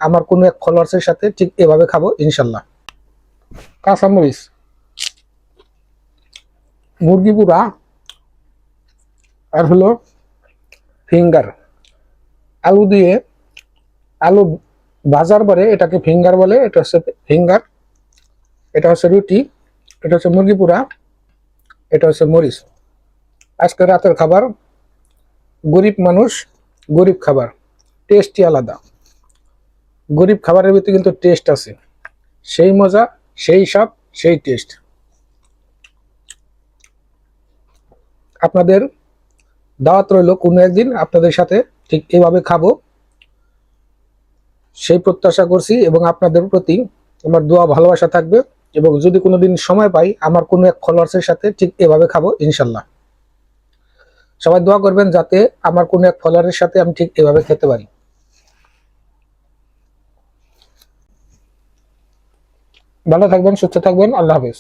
আমার কোনো এক ফলোয়ার্সের সাথে ঠিক এভাবে খাবো ইনশাল্লাহ। কাঁচামরিচ, মুরগি পুরা, আর হলো ফিঙ্গার, আলু দিয়ে, আলু ভাজার পরে এটাকে ফিঙ্গার বলে, এটা হচ্ছে ফিঙ্গার, এটা হচ্ছে রুটি, এটা হচ্ছে মুরগি পুরা, এটা হচ্ছে মরিচ। আজকে রাতের খাবার, গরিব মানুষ, গরিব খাবার, টেস্টই আলাদা। গরিব খাবারের ভিতরে কিন্তু টেস্ট আছে, সেই মজা, সেই স্বাদ, সেই টেস্ট। আপনাদের দাওয়াত রইল কোনো একদিন আপনাদের সাথে ঠিক এভাবে খাবো, সেই প্রত্যাশা করছি। এবং আপনাদের প্রতি আমার দোয়া ভালোবাসা থাকবে। এবং যদি কোনোদিন সময় পাই আমার কোনো এক ফলোয়ার্সের সাথে ঠিক এভাবে খাবো ইনশাল্লাহ। সবাই দোয়া করবেন যাতে আমার কোনো এক ফলোয়ারের সাথে আমি ঠিক এভাবে খেতে পারি। ভালো থাকবেন, সুস্থ থাকবেন, আল্লাহ হাফেজ।